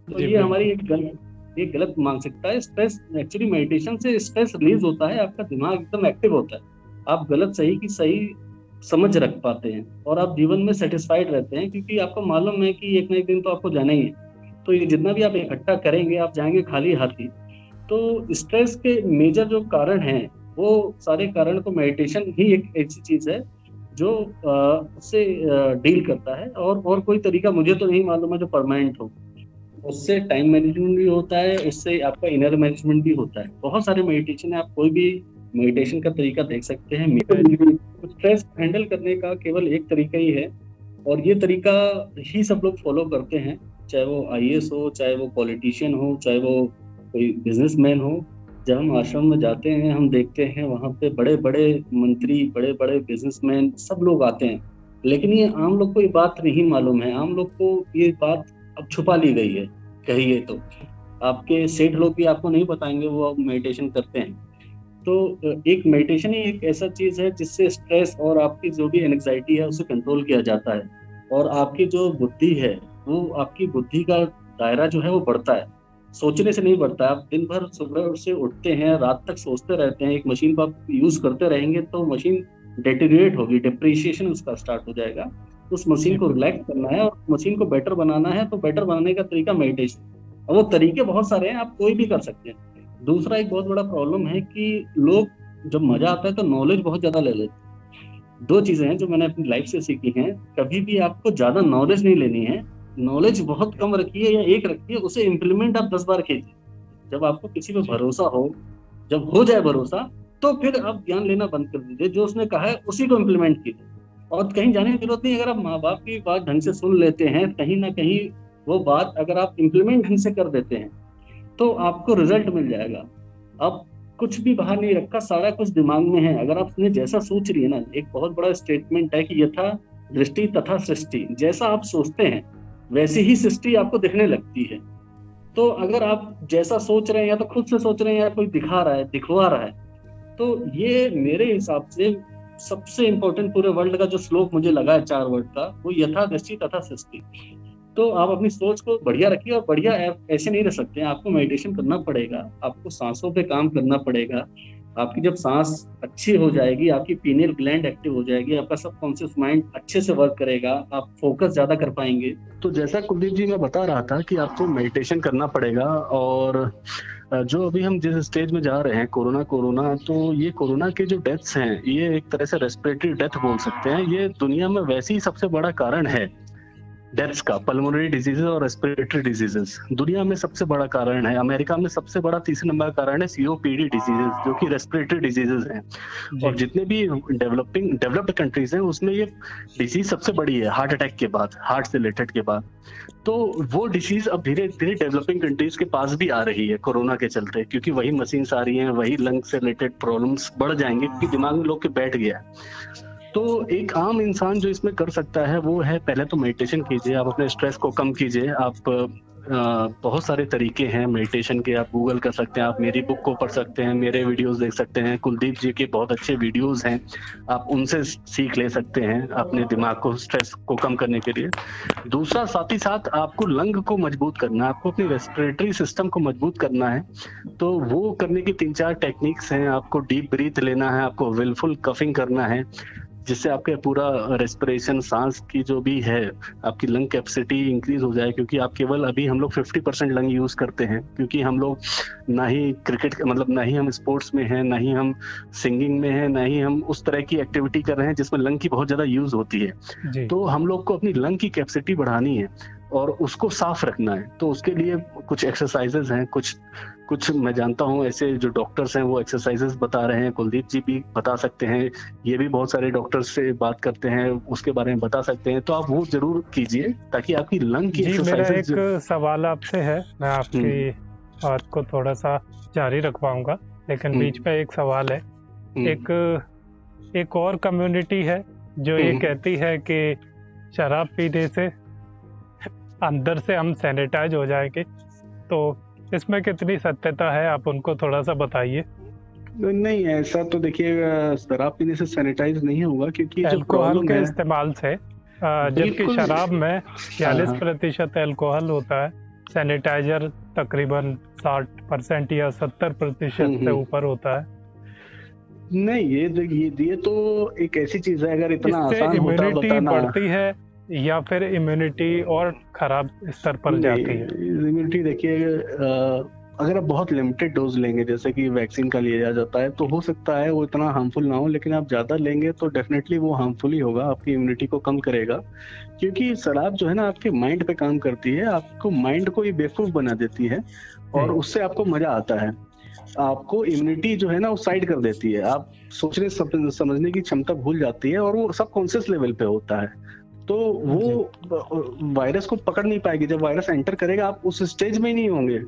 तो जी ये हमारी बिल्कुल। एक गलत मानसिकता है। स्ट्रेस एक्चुअली मेडिटेशन से स्ट्रेस रिलीज होता है, आपका दिमाग एकदम एक्टिव होता है, आप गलत सही की सही समझ रख पाते हैं, और आप जीवन में सेटिस्फाइड रहते हैं, क्योंकि आपको मालूम है कि एक ना एक दिन तो आपको जाना ही है। तो ये जितना भी आप इकट्ठा करेंगे, आप जाएंगे खाली हाथी। तो स्ट्रेस के मेजर जो कारण हैं, वो सारे कारण तो मेडिटेशन ही एक ऐसी चीज है जो उससे डील करता है, और कोई तरीका मुझे तो नहीं मालूम है जो परमानेंट हो। उससे टाइम मैनेजमेंट भी होता है, उससे आपका इनर मैनेजमेंट भी होता है। बहुत सारे मेडिटेशन है, आप कोई भी मेडिटेशन का तरीका देख सकते हैं। स्ट्रेस हैंडल करने का केवल एक तरीका ही है, और ये तरीका ही सब लोग फॉलो करते हैं, चाहे वो आईएएस हो, चाहे वो पॉलिटिशियन हो, चाहे वो कोई बिजनेसमैन हो। जब हम आश्रम में जाते हैं, हम देखते हैं वहाँ पे बड़े बड़े मंत्री, बड़े बड़े बिजनेसमैन, सब लोग आते हैं। लेकिन ये आम लोग को ये बात नहीं मालूम है, आम लोग को ये बात अब छुपा ली गई है। कहिए तो आपके सेठ लोग भी आपको नहीं बताएंगे वो अब मेडिटेशन करते हैं। तो एक मेडिटेशन ही एक ऐसा चीज है जिससे स्ट्रेस और आपकी जो भी एंग्जाइटी है उसे कंट्रोल किया जाता है, और आपकी जो बुद्धि है, वो आपकी बुद्धि का दायरा जो है वो बढ़ता है। सोचने से नहीं बढ़ता है। आप दिन भर सुबह से उठते हैं, रात तक सोचते रहते हैं, एक मशीन को आप यूज करते रहेंगे तो मशीन डेटीरिएट होगी, डिप्रिशिएशन उसका स्टार्ट हो जाएगा। उस मशीन को रिलैक्स करना है और मशीन को बेटर बनाना है, तो बेटर बनाने का तरीका मेडिटेशन। और वो तरीके बहुत सारे हैं, आप कोई भी कर सकते हैं। दूसरा एक बहुत बड़ा प्रॉब्लम है कि लोग जब मजा आता है तो नॉलेज बहुत ज्यादा ले लेते हैं। दो चीजें हैं जो मैंने अपनी लाइफ से सीखी हैं, कभी भी आपको ज्यादा नॉलेज नहीं लेनी है। नॉलेज बहुत कम रखिए या एक रखिए, उसे इम्प्लीमेंट आप 10 बार कीजिए। जब आपको किसी पे भरोसा हो, जब हो जाए भरोसा, तो फिर आप ज्ञान लेना बंद कर दीजिए। जो उसने कहा है उसी को इम्प्लीमेंट कीजिए, और कहीं जाने की जरूरत नहीं। अगर आप माँ बाप की बात ढंग से सुन लेते हैं, कहीं ना कहीं वो बात अगर आप इम्प्लीमेंट ढंग से कर देते हैं, तो आपको रिजल्ट मिल जाएगा। अब कुछ भी बाहर नहीं रखा, सारा कुछ दिमाग में है। अगर आपने जैसा सोच रही है ना, एक बहुत बड़ा स्टेटमेंट है कि यथा दृष्टि तथा सृष्टि, जैसा आप सोचते हैं वैसी ही सृष्टि आपको दिखने लगती है। तो अगर आप जैसा सोच रहे हैं, या तो खुद से सोच रहे हैं या कोई दिखा रहा है, दिखवा रहा है, तो ये मेरे हिसाब से सबसे इंपॉर्टेंट पूरे वर्ल्ड का जो श्लोक मुझे लगा है 4 वर्ड का, वो यथा दृष्टि तथा सृष्टि। तो आप अपनी सोच को बढ़िया रखिए, और बढ़िया ऐसे नहीं रह सकते हैं। आपको मेडिटेशन करना पड़ेगा, आपको सांसों पे काम करना पड़ेगा। आपकी जब सांस अच्छी हो जाएगी, आपकी पीनियल ग्लैंड एक्टिव हो जाएगी, आपका सबकॉन्शियस माइंड अच्छे से वर्क करेगा, आप फोकस ज्यादा कर पाएंगे। तो जैसा कुलदीप जी मैं बता रहा था कि आपको मेडिटेशन करना पड़ेगा। और जो अभी हम जिस स्टेज में जा रहे हैं, कोरोना, तो ये कोरोना के जो डेथ्स हैं, ये एक तरह से रेस्पिरेटरी डेथ बोल सकते हैं। ये दुनिया में वैसे ही सबसे बड़ा कारण है डेथ्स का। पल्मोनरी डिजीजेस और रेस्पिरेटरी डिजीजेस दुनिया में सबसे बड़ा कारण है। अमेरिका में सबसे बड़ा 3 नंबर का कारण है सीओपीडी डिजीजेस, जो कि रेस्पिरेटरी डिजीजेस हैं। और जितने भी डेवलप्ड कंट्रीज हैं, उसमें ये डिजीज सबसे बड़ी है, हार्ट अटैक के बाद, हार्ट से रिलेटेड के बाद। तो वो डिजीज अब धीरे धीरे डेवलपिंग कंट्रीज के पास भी आ रही है कोरोना के चलते, क्योंकि वही मशीन्स आ रही हैं, वही लंग से रिलेटेड प्रॉब्लम्स बढ़ जाएंगे, क्योंकि दिमाग में लोग के बैठ गया है। तो एक आम इंसान जो इसमें कर सकता है वो है, पहले तो मेडिटेशन कीजिए, आप अपने स्ट्रेस को कम कीजिए। आप बहुत सारे तरीके हैं मेडिटेशन के, आप गूगल कर सकते हैं, आप मेरी बुक को पढ़ सकते हैं, मेरे वीडियोस देख सकते हैं, कुलदीप जी के बहुत अच्छे वीडियोस हैं, आप उनसे सीख ले सकते हैं अपने दिमाग को, स्ट्रेस को कम करने के लिए। दूसरा, साथ ही साथ आपको लंग को मजबूत करना है, आपको अपनी रेस्पिरेटरी सिस्टम को मजबूत करना है। तो वो करने की 3-4 टेक्निक्स हैं। आपको डीप ब्रीथ लेना है, आपको विलफुल कफिंग करना है, जिससे आपके पूरा रेस्पिरेशन, सांस की जो भी है, आपकी लंग कैपेसिटी इंक्रीज हो जाए। क्योंकि आप केवल अभी हम लोग 50% लंग यूज करते हैं, क्योंकि हम लोग ना ही क्रिकेट, मतलब ना ही हम स्पोर्ट्स में हैं, ना ही हम सिंगिंग में हैं, ना ही हम उस तरह की एक्टिविटी कर रहे हैं जिसमें लंग की बहुत ज्यादा यूज होती है। तो हम लोग को अपनी लंग की कैपेसिटी बढ़ानी है और उसको साफ रखना है। तो उसके लिए कुछ एक्सरसाइजेज हैं, कुछ मैं जानता हूँ ऐसे जो डॉक्टर्स हैं वो एक्सरसाइजेस बता रहे हैं, कुलदीप जी भी बता सकते हैं, ये भी बहुत सारे डॉक्टर्स से बात करते हैं, उसके बारे में बता सकते हैं। तो आप वो जरूर कीजिए ताकि आपकी लंग की एक्सरसाइजेस। मेरा एक सवाल आपसे है, मैं आपकी बात को थोड़ा सा जारी रखवाऊंगा, लेकिन बीच में एक सवाल है। एक और कम्युनिटी है जो ये कहती है कि शराब पीने से अंदर से हम सैनिटाइज हो जाएंगे, तो इसमें कितनी सत्यता है, आप उनको थोड़ा सा बताइए। नहीं, ऐसा तो देखिए, शराब पीने से सैनिटाइज नहीं होगा, क्योंकि अल्कोहल के इस्तेमाल से, जबकि शराब में 40% अल्कोहल होता है, सैनिटाइजर तकरीबन 60% या 70% से ऊपर होता है। नहीं, ये तो एक ऐसी चीज है, अगर इतना आसान होता बताना। बढ़ती है या फिर इम्यूनिटी और खराब स्तर पर जाती है? इम्यूनिटी देखिए, अगर आप बहुत लिमिटेड डोज लेंगे, जैसे कि वैक्सीन का लिया जाता है, तो हो सकता है वो इतना हार्मफुल ना हो, लेकिन आप ज्यादा लेंगे तो डेफिनेटली वो हार्मफुल ही होगा, आपकी इम्यूनिटी को कम करेगा। क्योंकि शराब जो है ना आपके माइंड पे काम करती है, आपको माइंड को ये बेवकूफ बना देती है और उससे आपको मजा आता है। आपको इम्यूनिटी जो है ना वो साइड कर देती है, आप सोचने समझने की क्षमता भूल जाती है और वो सब कॉन्शियस लेवल पे होता है। तो वो वायरस को पकड़ नहीं पाएगी। जब वायरस एंटर करेगा आप उस स्टेज में ही नहीं होंगे,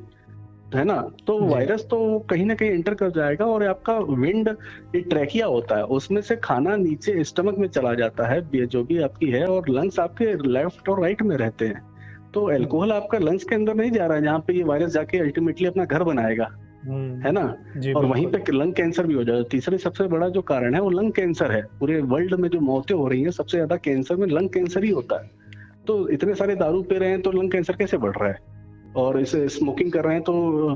है ना, तो वायरस तो कहीं ना कहीं एंटर कर जाएगा और आपका विंड, ये ट्रैकिया होता है, उसमें से खाना नीचे स्टमक में चला जाता है जो भी आपकी है, और लंग्स आपके लेफ्ट और राइट में रहते हैं। तो अल्कोहल आपका लंग्स के अंदर नहीं जा रहा है, जहाँ पे ये वायरस जाके अल्टीमेटली अपना घर बनाएगा, है ना, और वहीं पे लंग कैंसर भी हो जाएगा। तीसरे सबसे बड़ा जो कारण है वो लंग कैंसर है। पूरे वर्ल्ड में जो मौतें हो रही हैं सबसे ज्यादा कैंसर में लंग कैंसर ही होता है। तो इतने सारे दारू पी रहे हैं तो लंग कैंसर कैसे बढ़ रहा है? और इसे स्मोकिंग कर रहे हैं तो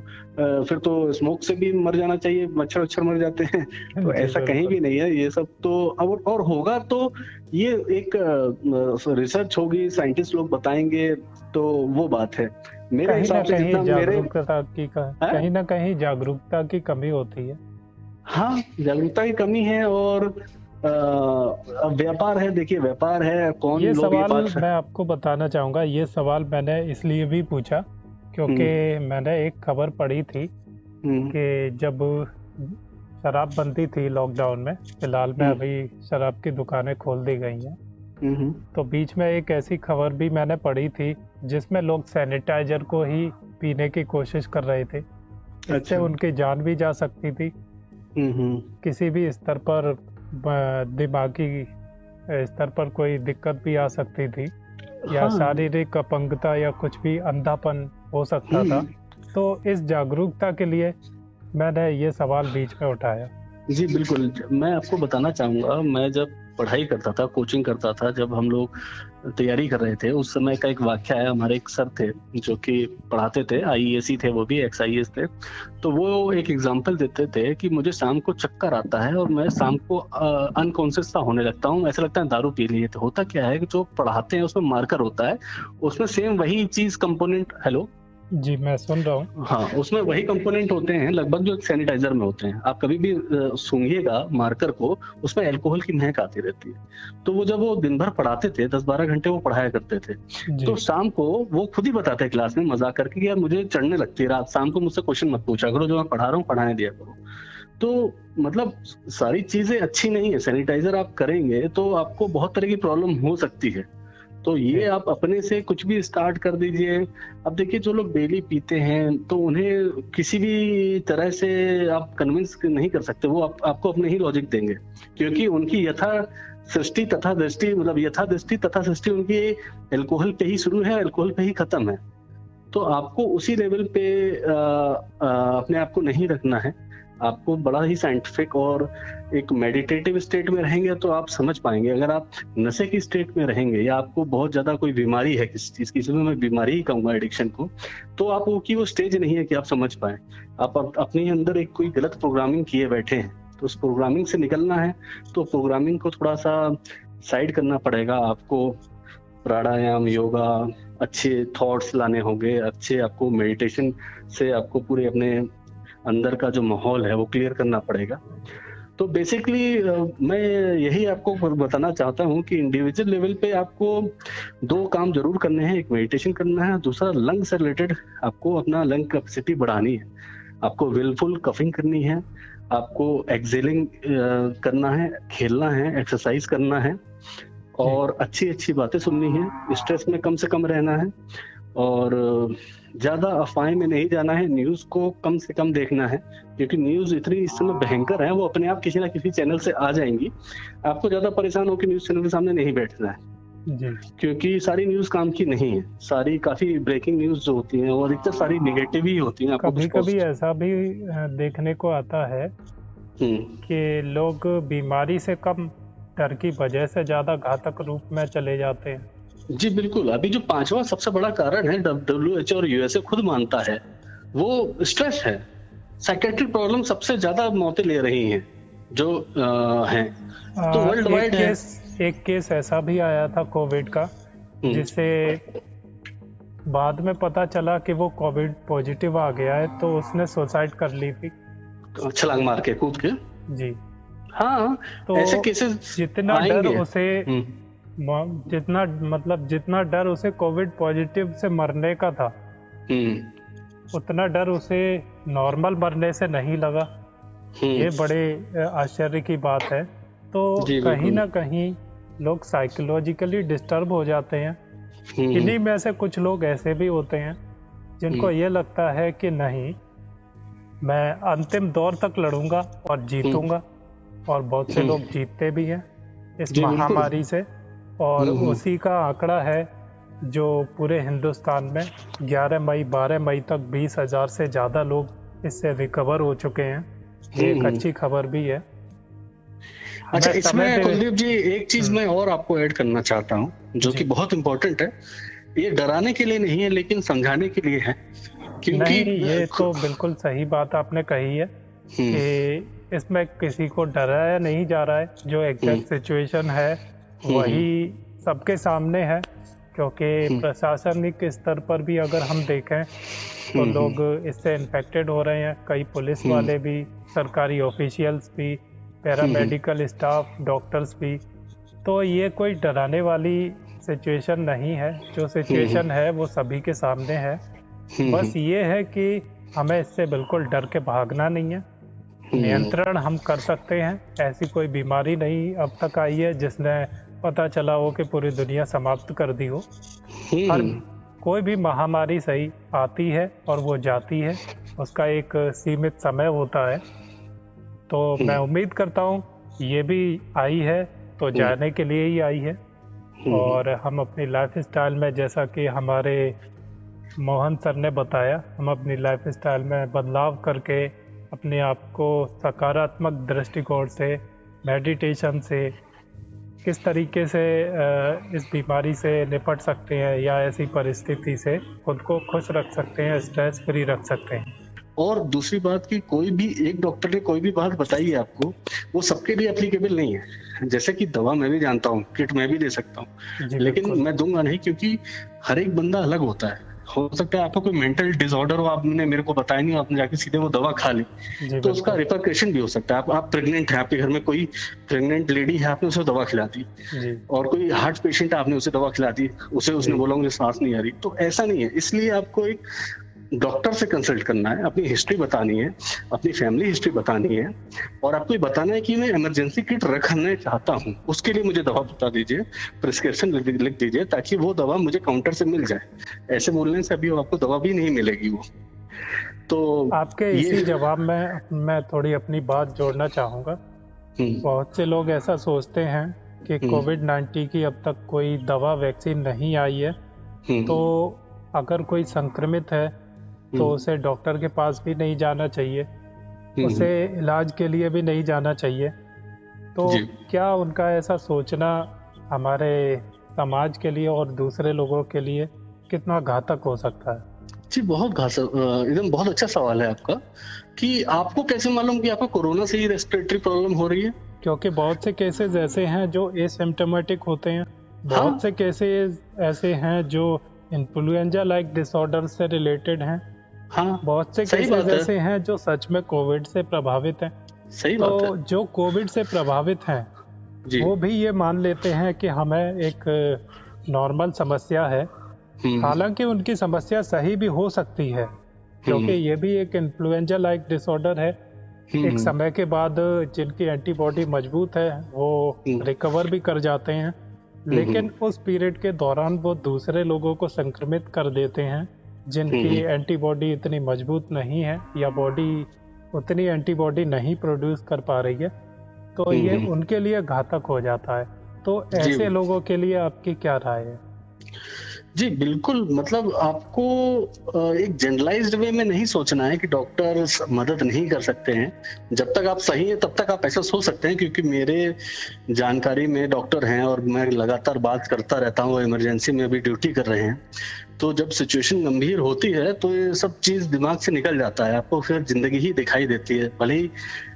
फिर तो स्मोक से भी मर जाना चाहिए, मच्छर मर जाते हैं। तो ऐसा कहीं भी नहीं है ये सब। तो और होगा तो ये एक रिसर्च होगी, साइंटिस्ट लोग बताएंगे, तो वो बात है। मेरे हिसाब से जितना कहीं ना कहीं जागरूकता की कमी होती है। हाँ, जागरूकता की कमी है। और व्यापार है, देखिए व्यापार है, कौन ये लोग सवाल मैं आपको बताना चाहूंगा। ये सवाल मैंने इसलिए भी पूछा क्योंकि मैंने एक खबर पढ़ी थी कि जब शराब बनती थी लॉकडाउन में, फिलहाल में अभी शराब की दुकानें खोल दी गई हैं, तो बीच में एक ऐसी खबर भी मैंने पढ़ी थी जिसमें लोग सैनिटाइजर को ही पीने की कोशिश कर रहे थे। इससे उनकी जान भी जा सकती थी, किसी भी स्तर पर दिमागी स्तर पर कोई दिक्कत भी आ सकती थी, या शारीरिक अपंगता या कुछ भी अंधापन हो सकता था। तो इस जागरूकता के लिए मैंने ये सवाल बीच में उठाया। जी बिल्कुल, मैं आपको बताना चाहूंगा, मैं जब पढ़ाई करता था, कोचिंग करता था, जब हम लोग तैयारी कर रहे थे, उस समय का एक वाक्य है। हमारे एक सर थे जो कि पढ़ाते थे, आईएएस थे, वो भी एक्स आईएएस थे। तो वो एक एग्जांपल देते थे कि मुझे शाम को चक्कर आता है और मैं शाम को अनकॉन्शियस सा होने लगता हूँ, ऐसा लगता है दारू पी ली है। तो होता क्या है कि जो पढ़ाते हैं उसमें मार्कर होता है, उसमें सेम वही चीज कंपोनेंट, हेलो जी मैं सुन रहा हूँ, हाँ, उसमें वही कंपोनेंट होते हैं लगभग जो सैनिटाइजर में होते हैं। आप कभी भी सूंघिएगा मार्कर को, उसमें अल्कोहल की महक आती रहती है। तो वो जब वो दिन भर पढ़ाते थे, 10-12 घंटे वो पढ़ाया करते थे, तो शाम को वो खुद ही बताते हैं क्लास में मजाक करके कि यार मुझे चढ़ने लगती है रात, शाम को मुझसे क्वेश्चन मत पूछा करो, जो मैं पढ़ा रहा हूँ पढ़ाने दिया करो। तो मतलब सारी चीजें अच्छी नहीं है। सैनिटाइजर आप करेंगे तो आपको बहुत तरह की प्रॉब्लम हो सकती है। तो ये आप अपने से कुछ भी स्टार्ट कर दीजिए। अब देखिए, जो लोग डेली पीते हैं तो उन्हें किसी भी तरह से आप कन्विंस नहीं कर सकते, वो आपको अपने ही लॉजिक देंगे, क्योंकि उनकी यथा सृष्टि तथा दृष्टि, मतलब यथा दृष्टि तथा सृष्टि उनकी अल्कोहल पे ही शुरू है, अल्कोहल पे ही खत्म है। तो आपको उसी लेवल पे अपने आप को नहीं रखना है। आपको बड़ा ही साइंटिफिक और एक मेडिटेटिव स्टेट में रहेंगे तो आप समझ पाएंगे। अगर आप नशे की स्टेट में रहेंगे या आपको बहुत ज्यादा कोई बीमारी है किसी चीज की, इसमें मैं बीमारी ही कहूंगा एडिक्शन को, तो आप वो स्टेज नहीं है कि आप समझ पाए। आप अपने अंदर एक कोई गलत प्रोग्रामिंग किए बैठे हैं, तो उस प्रोग्रामिंग से निकलना है तो प्रोग्रामिंग को थोड़ा सा साइड करना पड़ेगा आपको। प्राणायाम, योगा, अच्छे थॉट्स लाने होंगे, अच्छे आपको मेडिटेशन से आपको पूरे अपने अंदर का जो माहौल है वो क्लियर करना पड़ेगा। तो बेसिकली मैं यही आपको बताना चाहता हूँ कि इंडिविजुअल लेवल पे आपको 2 काम जरूर करने हैं। एक मेडिटेशन करना है, दूसरा लंग से रिलेटेड आपको अपना लंग कैपेसिटी बढ़ानी है। आपको विलफुल कफिंग करनी है, आपको एक्सेलिंग करना है, खेलना है, एक्सरसाइज करना है, और अच्छी बातें सुननी है, स्ट्रेस में कम से कम रहना है, और ज्यादा अफवाहें में नहीं जाना है, न्यूज को कम से कम देखना है, क्योंकि न्यूज इतनी इस समय भयंकर है, वो अपने आप किसी ना किसी चैनल से आ जाएंगी। आपको ज्यादा परेशान होकर न्यूज चैनल के सामने नहीं बैठना है जी, क्योंकि सारी न्यूज काम की नहीं है। सारी काफी ब्रेकिंग न्यूज जो होती हैं वो अधिकतर सारी नेगेटिव ही होती हैं। कभी ऐसा भी देखने को आता है कि लोग बीमारी से कम डर की वजह से ज्यादा घातक रूप में चले जाते हैं। जी बिल्कुल, अभी जो 5वां सबसे बड़ा कारण है, WHO और यूएसए खुद मानता है, वो स्ट्रेस है। साइकेट्रिक प्रॉब्लम सबसे ज्यादा मौतें ले रही हैं जो हैं, तो वर्ल्ड वाइड है। एक केस ऐसा भी आया था कोविड का, जिससे बाद में पता चला कि वो कोविड पॉजिटिव आ गया है, तो उसने सुसाइड कर ली थी। छलांग मार के, कूद के। जी। हाँ, तो ऐसे केसेस जितना डर आएंगे। उसे जितना डर उसे कोविड पॉजिटिव से मरने का था, उतना डर उसे नॉर्मल मरने से नहीं लगा। ये बड़े आश्चर्य की बात है। तो कहीं ना कहीं लोग साइकोलॉजिकली डिस्टर्ब हो जाते हैं। इन्हीं में से कुछ लोग ऐसे भी होते हैं जिनको ये लगता है कि नहीं, मैं अंतिम दौर तक लड़ूंगा और जीतूंगा, और बहुत से लोग जीतते भी हैं इस महामारी से। और उसी का आंकड़ा है जो पूरे हिंदुस्तान में 11 मई 12 मई तक 20,000 से ज़्यादा लोग इससे रिकवर हो चुके हैं। ये एक अच्छी खबर भी है। अच्छा, इसमें कुलदीप जी एक चीज मैं और आपको ऐड करना चाहता हूँ, जो कि बहुत इम्पोर्टेंट है। ये डराने के लिए नहीं है, लेकिन समझाने के लिए है। क्योंकि नहीं, ये तो बिल्कुल सही बात आपने कही है कि इसमें किसी को डराया नहीं जा रहा है। जो एग्जैक्ट सिचुएशन है वही सबके सामने है। क्योंकि प्रशासनिक स्तर पर भी अगर हम देखें तो लोग इससे इन्फेक्टेड हो रहे हैं। कई पुलिस वाले भी, सरकारी ऑफिशियल्स भी, पैरामेडिकल स्टाफ, डॉक्टर्स भी। तो ये कोई डराने वाली सिचुएशन नहीं है। जो सिचुएशन है वो सभी के सामने है। बस ये है कि हमें इससे बिल्कुल डर के भागना नहीं है। नियंत्रण हम कर सकते हैं। ऐसी कोई बीमारी नहीं अब तक आई है जिसने पता चला हो कि पूरी दुनिया समाप्त कर दी हो। हर कोई भी महामारी सही आती है और वो जाती है, उसका एक सीमित समय होता है। तो मैं उम्मीद करता हूँ ये भी आई है तो जाने के लिए ही आई है। और हम अपनी लाइफ स्टाइल में, जैसा कि हमारे मोहन सर ने बताया, हम अपनी लाइफ स्टाइल में बदलाव करके अपने आप को सकारात्मक दृष्टिकोण से, मेडिटेशन से किस तरीके से इस बीमारी से निपट सकते हैं या ऐसी परिस्थिति से खुद को खुश रख सकते हैं, स्ट्रेस फ्री रख सकते हैं। और दूसरी बात कि कोई भी एक डॉक्टर ने कोई भी बात बताई है आपको, वो सबके लिए एप्लीकेबल नहीं है। जैसे कि दवा मैं भी जानता हूँ, किट मैं भी दे सकता हूँ, लेकिन मैं दूंगा नहीं, क्योंकि हर एक बंदा अलग होता है। हो सकता है आपको कोई मेंटल डिसऑर्डर हो, आपने मेरे को बताया नहीं, आपने जाके सीधे वो दवा खा ली, तो उसका रिपरकशन भी हो सकता है। आप प्रेग्नेंट है, आपके घर में कोई प्रेग्नेंट लेडी है, आपने उसे दवा खिला दी, और कोई हार्ट पेशेंट है, आपने उसे दवा खिला दी, उसने बोला मुझे सांस नहीं आ रही। तो ऐसा नहीं है। इसलिए आपको एक डॉक्टर से कंसल्ट करना है, अपनी हिस्ट्री बतानी है, अपनी फैमिली हिस्ट्री बतानी है, और आपको ये बताना है कि मैं इमरजेंसी किट रखना चाहता हूँ, उसके लिए मुझे दवा बता दीजिए, प्रिस्क्रिप्शन लिख दीजिए, ताकि वो दवा मुझे काउंटर से मिल जाए। ऐसे बोलने से अभी आपको दवा भी नहीं मिलेगी वो। तो आपके इसी जवाब में मैं थोड़ी अपनी बात जोड़ना चाहूंगा। बहुत से लोग ऐसा सोचते हैं कि कोविड-19 की अब तक कोई दवा, वैक्सीन नहीं आई है, तो अगर कोई संक्रमित है तो उसे डॉक्टर के पास भी नहीं जाना चाहिए, उसे इलाज के लिए भी नहीं जाना चाहिए। तो क्या उनका ऐसा सोचना हमारे समाज के लिए और दूसरे लोगों के लिए कितना घातक हो सकता है? जी, बहुत घातक, एकदम बहुत अच्छा सवाल है आपका कि आपको कैसे मालूम कि आपको कोरोना से ही रेस्पिरेटरी प्रॉब्लम हो रही है? क्योंकि बहुत से केसेस ऐसे हैं जो एसिम्प्टोमेटिक होते हैं, बहुत से केसेस ऐसे हैं जो इन्फ्लुएंजा लाइक डिसऑर्डर से रिलेटेड हैं, बहुत से केसेस ऐसे हैं जो सच में कोविड से प्रभावित हैं। सही बात है। जो कोविड से प्रभावित हैं वो भी ये मान लेते हैं कि हमें एक नॉर्मल समस्या है, हालांकि उनकी समस्या सही भी हो सकती है, क्योंकि ये भी एक इन्फ्लुएंजा लाइक डिसऑर्डर है। एक समय के बाद जिनकी एंटीबॉडी मजबूत है वो रिकवर भी कर जाते हैं, लेकिन उस पीरियड के दौरान वो दूसरे लोगों को संक्रमित कर देते हैं जिनकी एंटीबॉडी इतनी मजबूत नहीं है या बॉडी उतनी एंटीबॉडी नहीं प्रोड्यूस कर पा रही है, तो ये उनके लिए घातक हो जाता है। तो ऐसे लोगों के लिए आपकी क्या राय है? जी बिल्कुल, मतलब आपको एक जनरलाइज्ड वे में नहीं सोचना है कि डॉक्टर्स मदद नहीं कर सकते हैं। जब तक आप सही हैं तब तक आप ऐसा सोच सकते हैं, क्योंकि मेरे जानकारी में डॉक्टर हैं और मैं लगातार बात करता रहता हूँ, इमरजेंसी में अभी ड्यूटी कर रहे हैं। तो जब सिचुएशन गंभीर होती है तो ये सब चीज दिमाग से निकल जाता है, आपको फिर जिंदगी ही दिखाई देती है, भले ही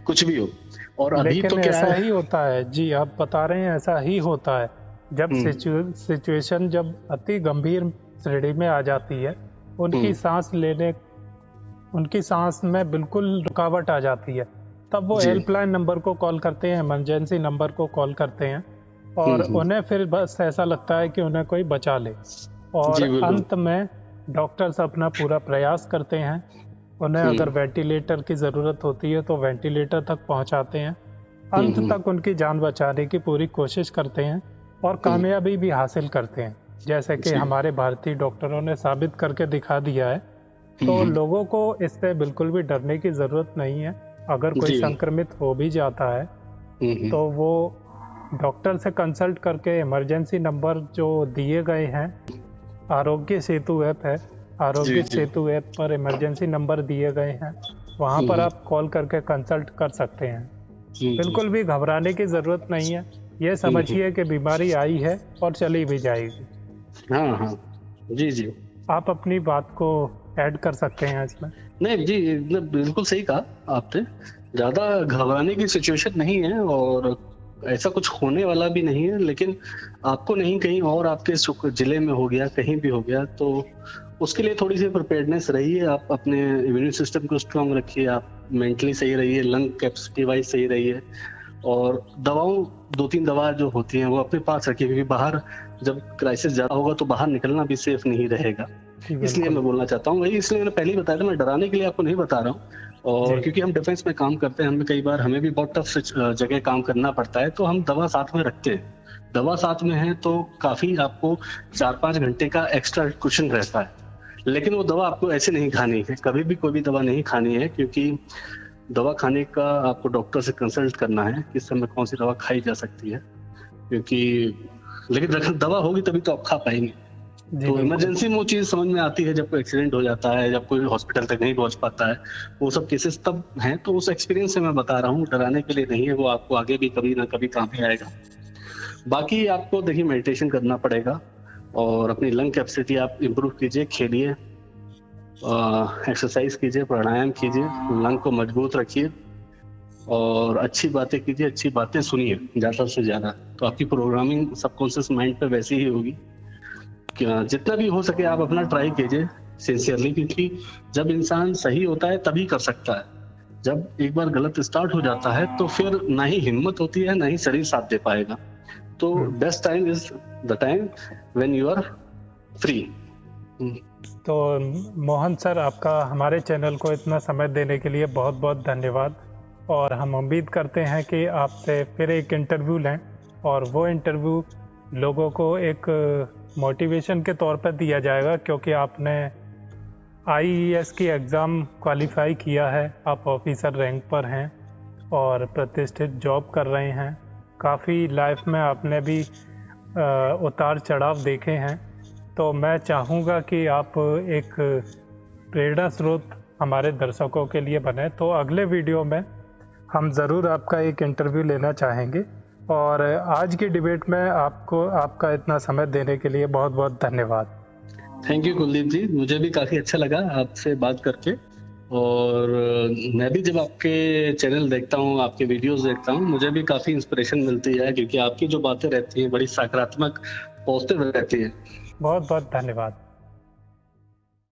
कुछ भी हो। और अभी तो क्या ऐसा ही होता है। जी, आप बता रहे हैं ऐसा ही होता है। जब सिचुएशन जब अति गंभीर श्रेणी में आ जाती है, उनकी सांस में बिल्कुल रुकावट आ जाती है, तब वो हेल्पलाइन नंबर को कॉल करते हैं, इमरजेंसी नंबर को कॉल करते हैं, और उन्हें फिर बस ऐसा लगता है कि उन्हें कोई बचा ले, और अंत में डॉक्टर्स अपना पूरा प्रयास करते हैं, उन्हें अगर वेंटिलेटर की ज़रूरत होती है तो वेंटिलेटर तक पहुंचाते हैं, अंत तक उनकी जान बचाने की पूरी कोशिश करते हैं और कामयाबी भी हासिल करते हैं, जैसे कि हमारे भारतीय डॉक्टरों ने साबित करके दिखा दिया है। तो लोगों को इससे बिल्कुल भी डरने की ज़रूरत नहीं है। अगर कोई संक्रमित हो भी जाता है तो वो डॉक्टर से कंसल्ट करके इमरजेंसी नंबर जो दिए गए हैं, आरोग्य सेतु ऐप है, आरोग्य सेतु ऐप पर इमरजेंसी नंबर दिए गए हैं, वहाँ पर आप कॉल करके कंसल्ट कर सकते हैं। बिल्कुल भी घबराने की जरूरत नहीं है, ये समझिए कि बीमारी आई है और चली भी जाएगी। हाँ हाँ जी जी, आप अपनी बात को ऐड कर सकते हैं इसमें। नहीं जी, बिल्कुल सही कहा आपने, ज्यादा घबराने की सिचुएशन नहीं है और ऐसा कुछ होने वाला भी नहीं है, लेकिन आपको नहीं कहीं और आपके जिले में हो गया, कहीं भी हो गया, तो उसके लिए थोड़ी सी प्रिपेयर्डनेस रहिए। आप अपने इम्यून सिस्टम को स्ट्रांग रखिए, आप मेंटली सही रहिए, लंग कैपेसिटी वाइज सही रहिए, और दवाओं 2-3 दवा जो होती हैं वो अपने पास रखिए, क्योंकि बाहर जब क्राइसिस ज्यादा होगा तो बाहर निकलना भी सेफ नहीं रहेगा। इसलिए मैं बोलना चाहता हूँ, वही इसलिए मैंने पहले ही बताया था, मैं डराने के लिए आपको नहीं बता रहा हूँ। और क्योंकि हम डिफेंस में काम करते हैं, हमें कई बार हमें भी बहुत टफ जगह काम करना पड़ता है, तो हम दवा साथ में रखते हैं। दवा साथ में है तो काफी आपको 4-5 घंटे का एक्स्ट्रा कुशन रहता है, लेकिन वो दवा आपको ऐसे नहीं खानी है, कभी भी कोई भी दवा नहीं खानी है, क्योंकि दवा खाने का आपको डॉक्टर से कंसल्ट करना है किस समय कौन सी दवा खाई जा सकती है, क्योंकि लेकिन दवा होगी तभी तो आप खा पाएंगे। तो इमरजेंसी में वो चीज समझ में आती है जब कोई एक्सीडेंट हो जाता है, जब कोई हॉस्पिटल तक नहीं पहुंच पाता है, वो सब केसेस तब हैं। तो उस एक्सपीरियंस से मैं बता रहा हूँ, डराने के लिए नहीं है, वो आपको आगे भी कभी ना कभी काम ही आएगा। बाकी आपको देखिए मेडिटेशन करना पड़ेगा और अपनी लंग कैपेसिटी आप इम्प्रूव कीजिए, खेलिए, एक्सरसाइज कीजिए, प्राणायाम कीजिए, लंग को मजबूत रखिए और अच्छी बातें कीजिए, अच्छी बातें सुनिए ज्यादा से ज्यादा, तो आपकी प्रोग्रामिंग सबकॉन्शियस माइंड पे वैसी ही होगी। जितना भी हो सके आप अपना ट्राई कीजिए सिंसियरली, क्योंकि जब इंसान सही होता है तभी कर सकता है। जब एक बार गलत स्टार्ट हो जाता है तो फिर ना ही हिम्मत होती है, ना ही शरीर साथ दे पाएगा। तो best time is the time when you are free. तो मोहन सर, आपका हमारे चैनल को इतना समय देने के लिए बहुत बहुत धन्यवाद, और हम उम्मीद करते हैं कि आपसे फिर एक इंटरव्यू लें और वो इंटरव्यू लोगों को एक मोटिवेशन के तौर पर दिया जाएगा, क्योंकि आपने IAS की एग्ज़ाम क्वालिफाई किया है, आप ऑफिसर रैंक पर हैं और प्रतिष्ठित जॉब कर रहे हैं। काफ़ी लाइफ में आपने भी उतार चढ़ाव देखे हैं, तो मैं चाहूँगा कि आप एक प्रेरणा स्रोत हमारे दर्शकों के लिए बने। तो अगले वीडियो में हम ज़रूर आपका एक इंटरव्यू लेना चाहेंगे, और आज की डिबेट में आपका इतना समय देने के लिए बहुत बहुत धन्यवाद। थैंक यू कुलदीप जी, मुझे भी काफ़ी अच्छा लगा आपसे बात करके, और मैं भी जब आपके चैनल देखता हूँ, आपके वीडियोस देखता हूँ, मुझे भी काफ़ी इंस्पिरेशन मिलती है, क्योंकि आपकी जो बातें रहती हैं बड़ी सकारात्मक, पॉजिटिव रहती है। बहुत बहुत धन्यवाद।